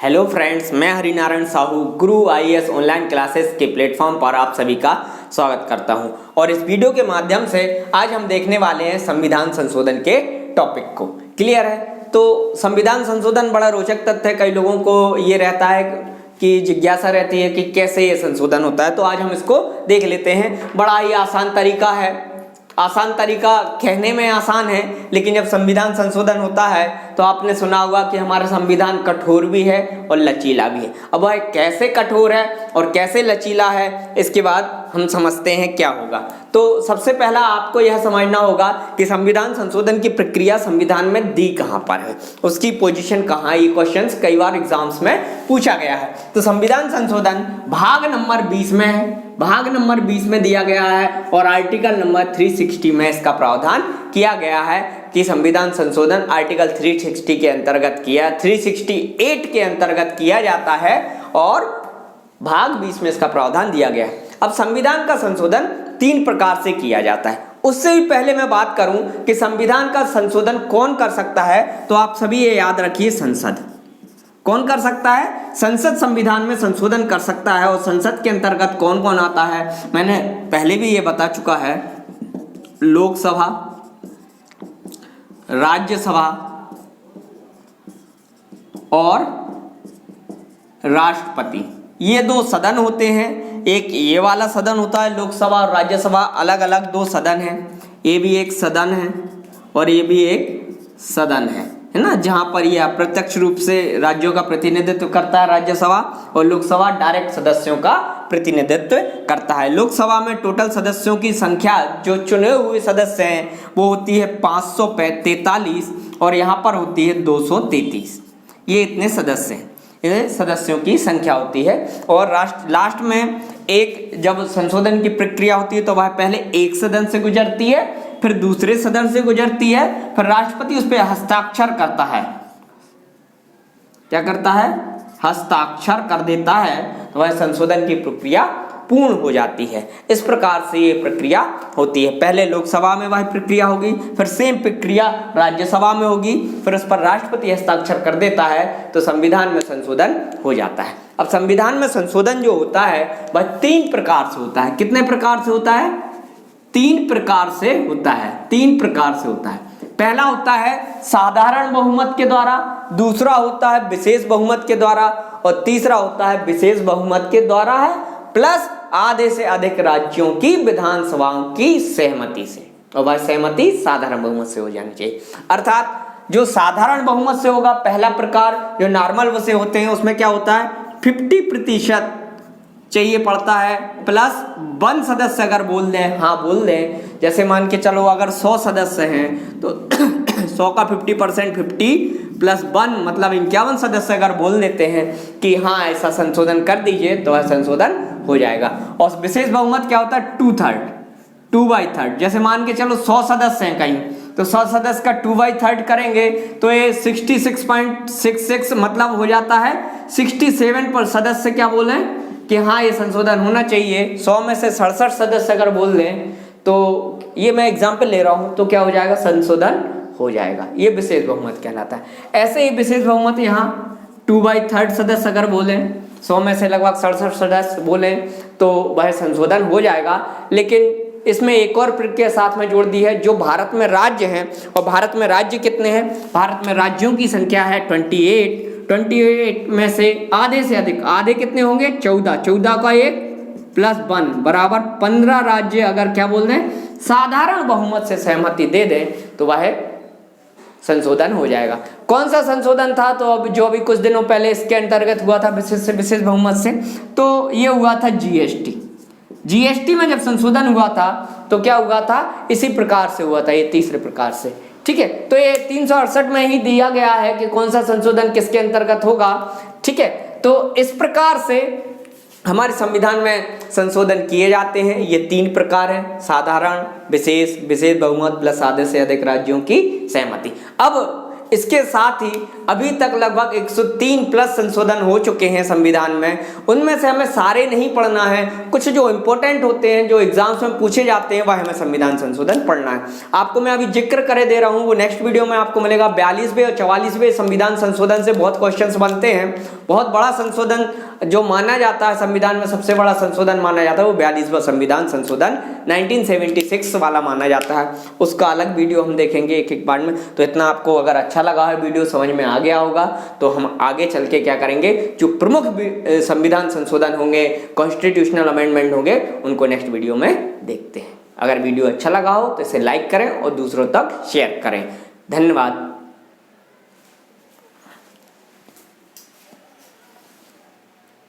Hello friends, मैं हरिनारायण साहू गुरु IAS online classes के platform पर आप सभी का स्वागत करता हूं। और इस वीडियो के माध्यम से आज हम देखने वाले हैं संविधान संशोधन के टॉपिक को। क्लियर है? तो संविधान संशोधन बड़ा रोचक तथ्य है। कई लोगों को ये रहता है कि जिज्ञासा रहती है कि कैसे ये संशोधन होता है, तो आज हम इसको देख लेते हैं। बड़ा ही आसान तरीका है। आसान तरीका कहने में आसान है, लेकिन जब संविधान संशोधन होता है तो आपने सुना होगा कि हमारा संविधान कठोर भी है और लचीला भी है। अब वह कैसे कठोर है और कैसे लचीला है, इसके बाद हम समझते हैं क्या होगा। तो सबसे पहला आपको यह समझना होगा कि संविधान संशोधन की प्रक्रिया संविधान में दी कहाँ पर है, उसकी पोजीशन कहाँ है। ये क्वेश्चंस कई बार एग्जाम्स में पूछा गया है। तो संविधान संशोधन भाग नंबर 20 में है, भाग नंबर 20 में दिया गया है और आर्टिकल नंबर 360 में इसका प्रावधान किया गया है कि संविधान संशोधन आर्टिकल 360 के अंतर्गत 368 के अंतर्गत किया जाता है और भाग 20 में इसका प्रावधान दिया गया है। अब संविधान का संशोधन 3 प्रकार से किया जाता है। उससे भी पहले मैं बात करूं कि संविधान का संशोधन कौन कर सकता है, तो आप सभी ये याद रखिए, संसद। कौन कर सकता है? संसद संविधान में संशोधन कर सकता है। और संसद के अंतर्गत कौन कौन आता है, मैंने पहले भी ये बता चुका है। लोकसभा, राज्यसभा और राष्ट्रपति, ये 2 सदन होते हैं। एक ये वाला सदन होता है लोकसभा और राज्यसभा, अलग अलग 2 सदन हैं। ये भी एक सदन है और ये भी एक सदन है ना, जहां पर ये अप्रत्यक्ष रूप से राज्यों का प्रतिनिधित्व करता है राज्यसभा, और लोकसभा डायरेक्ट सदस्यों का प्रतिनिधित्व करता है। लोकसभा में टोटल सदस्यों की संख्या, जो चुने हुए सदस्य हैं, वो होती है 543 और यहाँ पर होती है 233। ये इतने सदस्य हैं, ये सदस्यों की संख्या होती है। और लास्ट में एक जब संशोधन की प्रक्रिया होती है तो वह पहले एक सदन से गुजरती है, फिर दूसरे सदन से गुजरती है, फिर राष्ट्रपति उस पर हस्ताक्षर करता है। क्या करता है? हस्ताक्षर कर देता है, तो वह संशोधन की प्रक्रिया पूर्ण हो जाती है। इस प्रकार से ये प्रक्रिया होती है। पहले लोकसभा में वह प्रक्रिया होगी, फिर सेम प्रक्रिया राज्यसभा में होगी, फिर उस पर राष्ट्रपति हस्ताक्षर कर देता है, तो संविधान में संशोधन हो जाता है। अब संविधान में संशोधन जो होता है वह 3 प्रकार से होता है। कितने प्रकार से होता है? 3 प्रकार से होता है। 3 प्रकार से होता है। पहला होता है साधारण बहुमत के द्वारा, दूसरा होता है विशेष बहुमत के द्वारा, और तीसरा होता है विशेष बहुमत के द्वारा है प्लस आधे से अधिक राज्यों की विधानसभाओं की सहमति से। और वह सहमति साधारण बहुमत से हो जानी चाहिए। अर्थात जो साधारण बहुमत से होगा, पहला प्रकार जो नॉर्मल वसे होते हैं, उसमें क्या होता है 50% चाहिए पड़ता है, प्लस 1 सदस्य अगर बोल दें, हाँ बोल दें, जैसे मान के चलो अगर 100 सदस्य हैं तो 100 का 50% 50 प्लस 1 मतलब 51 सदस्य अगर बोल देते हैं कि हाँ ऐसा संशोधन कर दीजिए, तो वह संशोधन हो जाएगा। और विशेष बहुमत क्या होता है? 2/3। जैसे मान के चलो 100 सदस्य हैं कहीं, तो 100 सदस्य का 2/3 करेंगे तो ये 66.66 मतलब हो जाता है 67 पर सदस्य क्या बोले कि हाँ ये संशोधन होना चाहिए। 100 में से 67 सदस्य अगर बोल दें, तो ये मैं एग्जाम्पल ले रहा हूँ, तो क्या हो जाएगा? संशोधन हो जाएगा। ये विशेष बहुमत कहलाता है। ऐसे ही विशेष बहुमत यहाँ 2/3 सदस्य अगर बोले, 100 में से लगभग 67 सदस्य बोले, तो वह संशोधन हो जाएगा। लेकिन इसमें एक और प्रक्रिया साथ में जोड़ दी है। जो भारत में राज्य हैं, और भारत में राज्य कितने हैं? भारत में राज्यों की संख्या है 28 में से आधे से अधिक, आधे कितने होंगे? 14 का 1 प्लस 1 बराबर 15 राज्य अगर क्या बोल दें साधारण बहुमत से सहमति दे दें, तो वह संशोधन हो जाएगा। कौन सा संशोधन था? तो अब जो अभी कुछ दिनों पहले इसके अंतर्गत हुआ था विशेष बहुमत से, तो ये हुआ था जीएसटी में जब संशोधन हुआ था तो क्या हुआ था? इसी प्रकार से हुआ था, ये तीसरे प्रकार से। ठीक है, तो ये 368 में ही दिया गया है कि कौन सा संशोधन किसके अंतर्गत होगा। ठीक है, तो इस प्रकार से हमारे संविधान में संशोधन किए जाते हैं। ये 3 प्रकार हैं, साधारण, विशेष बहुमत प्लस आधे से अधिक राज्यों की सहमति। अब इसके साथ ही अभी तक लगभग 103 प्लस संशोधन हो चुके हैं संविधान में। उनमें से हमें सारे नहीं पढ़ना है, कुछ जो इंपॉर्टेंट होते हैं, जो एग्जाम्स में पूछे जाते हैं, वह हमें संविधान संशोधन पढ़ना है। आपको मैं अभी जिक्र करे दे रहा हूँ, वो नेक्स्ट वीडियो में आपको मिलेगा। 42वें और 44वें संविधान संशोधन से बहुत क्वेश्चंस बनते हैं। बहुत बड़ा संशोधन जो माना जाता है, संविधान में सबसे बड़ा संशोधन माना जाता है, वो 42वां संविधान संशोधन 1976 वाला माना जाता है। उसका अलग वीडियो हम देखेंगे एक एक पार्ट में। तो इतना आपको अगर अच्छा लगा है, वीडियो समझ में आ गया होगा, तो हम आगे चल के क्या करेंगे, जो प्रमुख संविधान संशोधन होंगे, कॉन्स्टिट्यूशनल अमेंडमेंट होंगे, उनको नेक्स्ट वीडियो में देखते हैं। अगर वीडियो अच्छा लगा हो तो इसे लाइक करें और दूसरों तक शेयर करें। धन्यवाद।